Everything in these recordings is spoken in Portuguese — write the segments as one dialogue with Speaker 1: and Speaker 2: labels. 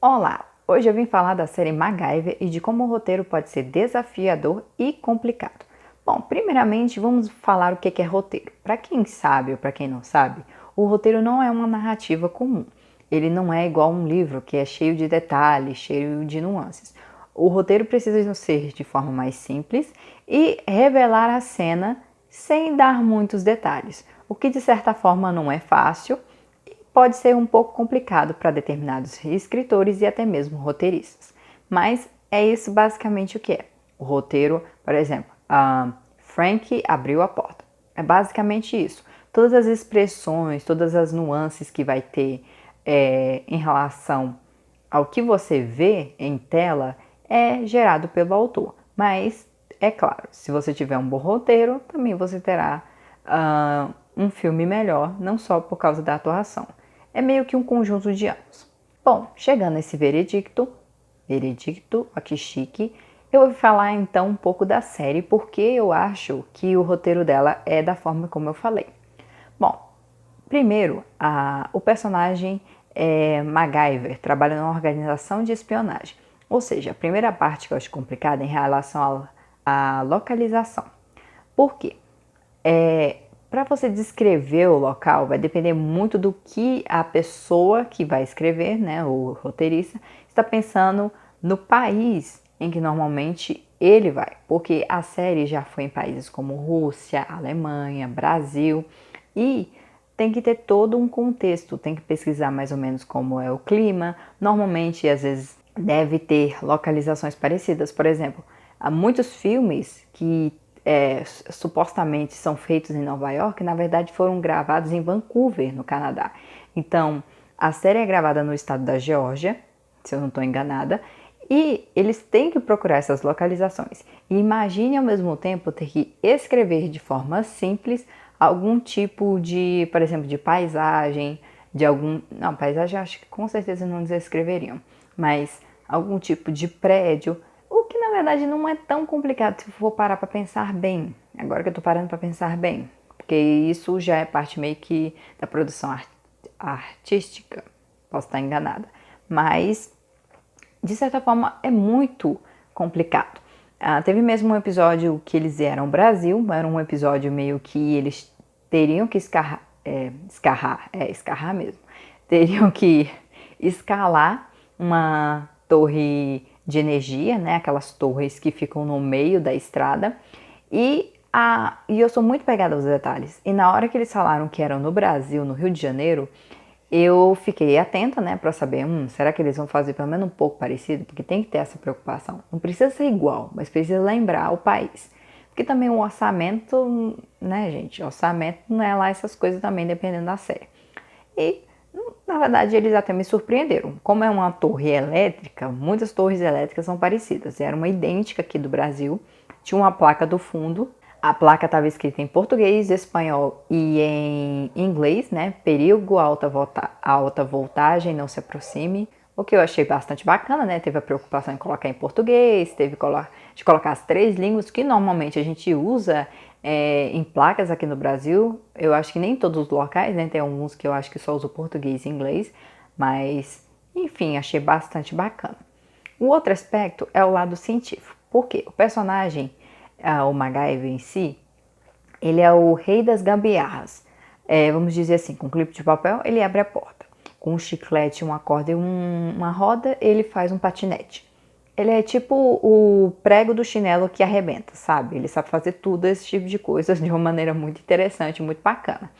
Speaker 1: Olá! Hoje eu vim falar da série MacGyver e de como o roteiro pode ser desafiador e complicado. Bom, primeiramente vamos falar o que é roteiro. Para quem sabe ou para quem não sabe, o roteiro não é uma narrativa comum. Ele não é igual a um livro que é cheio de detalhes, cheio de nuances. O roteiro precisa ser de forma mais simples e revelar a cena sem dar muitos detalhes, o que de certa forma não é fácil. Pode ser um pouco complicado para determinados escritores e até mesmo roteiristas. Mas é isso basicamente o que é. O roteiro, por exemplo, Frank abriu a porta. É basicamente isso. Todas as expressões, todas as nuances que vai ter em relação ao que você vê em tela é gerado pelo autor. Mas, é claro, se você tiver um bom roteiro, também você terá um filme melhor, não só por causa da atuação. É meio que um conjunto de ambos. Bom, chegando a esse veredicto, aqui chique, eu vou falar então um pouco da série, porque eu acho que o roteiro dela é da forma como eu falei. Bom, primeiro, o personagem é MacGyver, trabalha numa organização de espionagem. Ou seja, a primeira parte que eu acho complicada é em relação à localização. Por quê? Para você descrever o local, vai depender muito do que a pessoa que vai escrever, né, o roteirista, está pensando no país em que normalmente ele vai. Porque a série já foi em países como Rússia, Alemanha, Brasil e tem que ter todo um contexto, tem que pesquisar mais ou menos como é o clima. Normalmente, às vezes, deve ter localizações parecidas. Por exemplo, há muitos filmes que supostamente são feitos em Nova York, na verdade foram gravados em Vancouver, no Canadá. Então, a série é gravada no estado da Geórgia, se eu não estou enganada, e eles têm que procurar essas localizações. E imagine ao mesmo tempo ter que escrever de forma simples algum tipo de, por exemplo, de paisagem, de algum... Não, paisagem acho que com certeza não descreveriam, mas algum tipo de prédio, o que na verdade não é tão complicado se for parar para pensar bem. Agora que eu tô parando para pensar bem, porque isso já é parte meio que da produção artística. Posso estar enganada, mas de certa forma é muito complicado. Teve mesmo um episódio que eles eram Brasil, era um episódio meio que eles teriam que escarrar mesmo, teriam que escalar uma torre de energia, né, aquelas torres que ficam no meio da estrada, e eu sou muito pegada aos detalhes, e na hora que eles falaram que eram no Brasil, no Rio de Janeiro, eu fiquei atenta, né, para saber, será que eles vão fazer pelo menos um pouco parecido? Porque tem que ter essa preocupação. Não precisa ser igual, mas precisa lembrar o país. Porque também o orçamento, né, gente, orçamento não é lá essas coisas também, dependendo da série. E, na verdade, eles até me surpreenderam. Como é uma torre elétrica, muitas torres elétricas são parecidas. Era uma idêntica aqui do Brasil, tinha uma placa do fundo. A placa estava escrita em português, espanhol e em inglês, né? Perigo, alta voltagem, não se aproxime. O que eu achei bastante bacana, né? Teve a preocupação em colocar em português, de colocar as três línguas que normalmente a gente usa em placas aqui no Brasil. Eu acho que nem todos os locais, né? Tem alguns que eu acho que só usam português e inglês, mas enfim, achei bastante bacana. O outro aspecto é o lado científico. Por quê? O personagem, o MacGyver em si, ele é o rei das gambiarras. Vamos dizer assim, com um clipe de papel, ele abre a porta. Com um chiclete, uma corda e uma roda, ele faz um patinete. Ele é tipo o prego do chinelo que arrebenta, sabe? Ele sabe fazer tudo esse tipo de coisas de uma maneira muito interessante, muito bacana.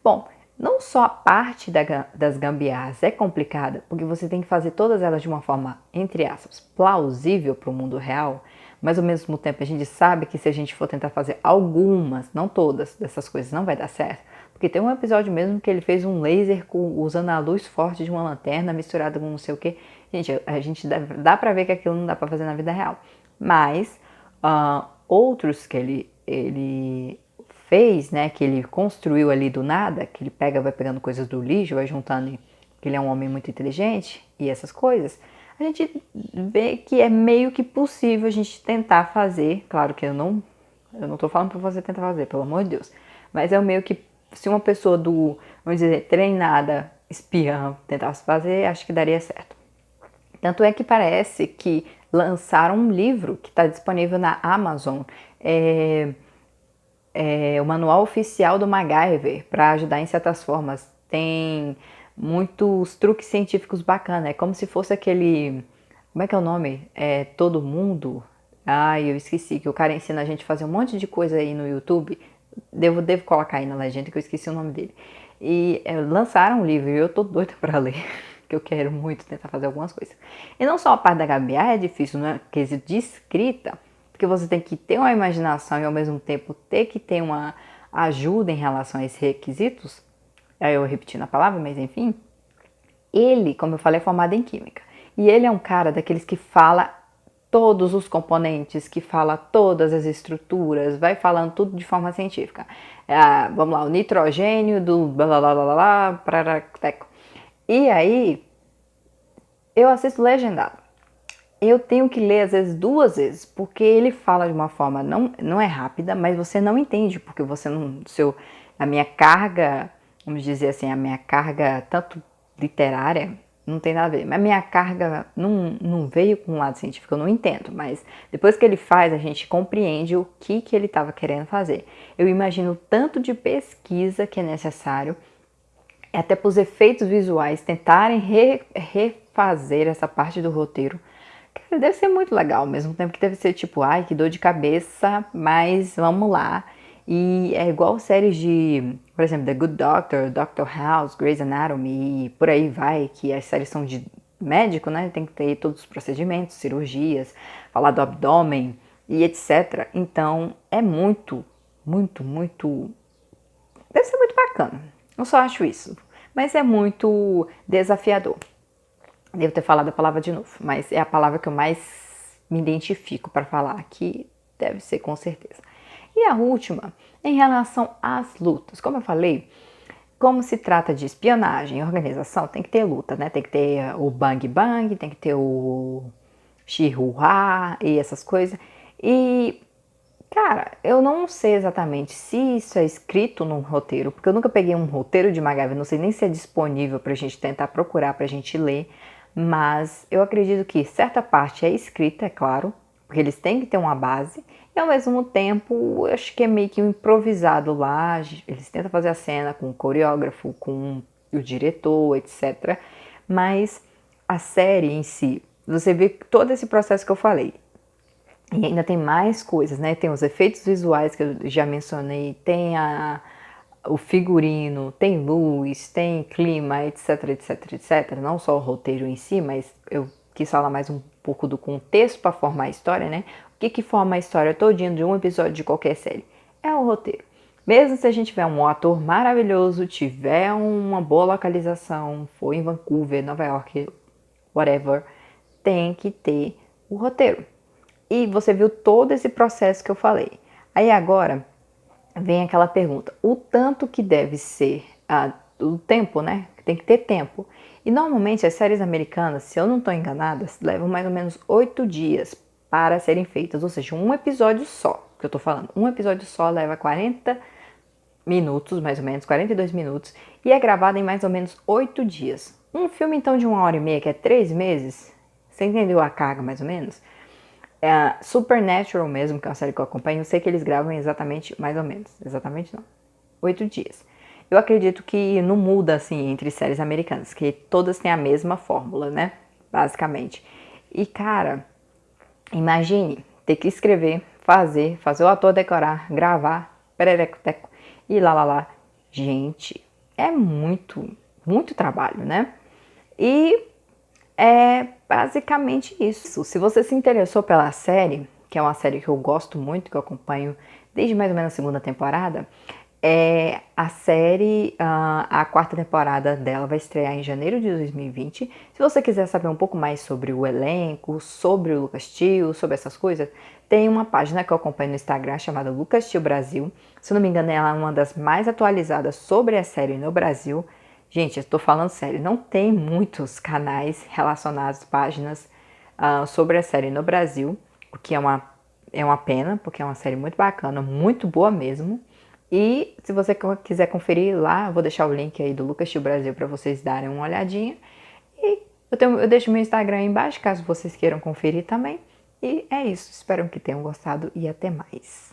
Speaker 1: Bom, não só a parte das gambiarras é complicada, porque você tem que fazer todas elas de uma forma, entre aspas, plausível para o mundo real, mas ao mesmo tempo a gente sabe que se a gente for tentar fazer algumas, não todas, dessas coisas não vai dar certo. Porque tem um episódio mesmo que ele fez um laser usando a luz forte de uma lanterna misturada com não sei o que. Gente, a gente dá pra ver que aquilo não dá pra fazer na vida real. Mas outros que ele fez, né, que ele construiu ali do nada, que ele vai pegando coisas do lixo, vai juntando, que ele é um homem muito inteligente e essas coisas, a gente vê que é meio que possível a gente tentar fazer. Claro que eu não tô falando pra você tentar fazer, pelo amor de Deus, mas é meio que se uma pessoa vamos dizer, treinada, espiã, tentasse fazer, acho que daria certo. Tanto é que parece que lançaram um livro que está disponível na Amazon, o manual oficial do MacGyver, para ajudar em certas formas. Tem muitos truques científicos bacanas, é como se fosse aquele... Como é que é o nome? Todo Mundo? Ai, eu esqueci, que o cara ensina a gente a fazer um monte de coisa aí no YouTube. Devo colocar aí na legenda que eu esqueci o nome dele. E lançaram um livro e eu tô doida pra ler, que eu quero muito tentar fazer algumas coisas. E não só a parte da gambiarra é difícil, não é? Quesito de escrita, porque você tem que ter uma imaginação e ao mesmo tempo ter que ter uma ajuda em relação a esses requisitos. Aí eu repetindo a palavra, mas enfim. Ele, como eu falei, é formado em química. E ele é um cara daqueles que fala todos os componentes, que fala todas as estruturas, vai falando tudo de forma científica. Vamos lá, o nitrogênio do blá blá blá blá blá, prarateco. E aí, eu assisto legendado. Eu tenho que ler às vezes 2 vezes, porque ele fala de uma forma não é rápida, mas você não entende, porque você não... a minha carga, vamos dizer assim, a minha carga tanto literária, não tem nada a ver, mas a minha carga não veio com um lado científico, eu não entendo, mas depois que ele faz, a gente compreende o que ele estava querendo fazer. Eu imagino o tanto de pesquisa que é necessário, até para os efeitos visuais, tentarem refazer essa parte do roteiro. Cara, deve ser muito legal, ao mesmo tempo que deve ser tipo, ai, que dor de cabeça, mas vamos lá. E é igual séries de, por exemplo, The Good Doctor, Doctor House, Grey's Anatomy e por aí vai, que as séries são de médico, né? Tem que ter todos os procedimentos, cirurgias, falar do abdômen e etc. Então é muito, muito, muito... Deve ser muito bacana. Eu só acho isso. Mas é muito desafiador. Devo ter falado a palavra de novo, mas é a palavra que eu mais me identifico para falar aqui, deve ser com certeza. E a última, em relação às lutas. Como eu falei, como se trata de espionagem e organização, tem que ter luta, né? Tem que ter o bang bang, tem que ter o Shihuá e essas coisas. E, cara, eu não sei exatamente se isso é escrito num roteiro, porque eu nunca peguei um roteiro de MacGyver, não sei nem se é disponível pra gente tentar procurar, pra gente ler, mas eu acredito que certa parte é escrita, é claro, porque eles têm que ter uma base, e ao mesmo tempo, eu acho que é meio que um improvisado lá, eles tentam fazer a cena com o coreógrafo, com o diretor, etc. Mas a série em si, você vê todo esse processo que eu falei. E ainda tem mais coisas, né? Tem os efeitos visuais que eu já mencionei, tem o figurino, tem luz, tem clima, etc, etc, etc. Não só o roteiro em si, mas eu quis falar mais um pouco do contexto para formar a história, né? O que forma a história todinha de um episódio de qualquer série? É o roteiro. Mesmo se a gente tiver um ator maravilhoso, tiver uma boa localização, for em Vancouver, Nova York, whatever, tem que ter o roteiro. E você viu todo esse processo que eu falei. Aí agora vem aquela pergunta, o tanto que deve ser o tempo, né? Tem que ter tempo. E normalmente as séries americanas, se eu não estou enganada, levam mais ou menos 8 dias para serem feitas. Ou seja, um episódio só, que eu estou falando. Um episódio só leva 40 minutos, mais ou menos, 42 minutos. E é gravado em mais ou menos 8 dias. Um filme então de 1h30, que é 3 meses, você entendeu a carga mais ou menos? Supernatural mesmo, que é uma série que eu acompanho, eu sei que eles gravam exatamente, mais ou menos, exatamente não, 8 dias. Eu acredito que não muda assim entre séries americanas, que todas têm a mesma fórmula, né, basicamente. E cara, imagine ter que escrever, fazer o ator decorar, gravar, perereco-teco e lá. Gente, é muito, muito trabalho, né? E é basicamente isso. Se você se interessou pela série, que é uma série que eu gosto muito, que eu acompanho desde mais ou menos a segunda temporada, a série, a quarta temporada dela vai estrear em janeiro de 2020. Se você quiser saber um pouco mais sobre o elenco, sobre o Lucas Tio, sobre essas coisas, tem uma página que eu acompanho no Instagram chamada Lucas Tio Brasil. Se eu não me engano, ela é uma das mais atualizadas sobre a série no Brasil. Gente, eu tô falando sério, não tem muitos canais relacionados, páginas sobre a série no Brasil, o que é uma pena, porque é uma série muito bacana, muito boa mesmo. E se você quiser conferir lá, eu vou deixar o link aí do Lucas Tio Brasil para vocês darem uma olhadinha. E Eu deixo meu Instagram aí embaixo, caso vocês queiram conferir também. E é isso, espero que tenham gostado e até mais.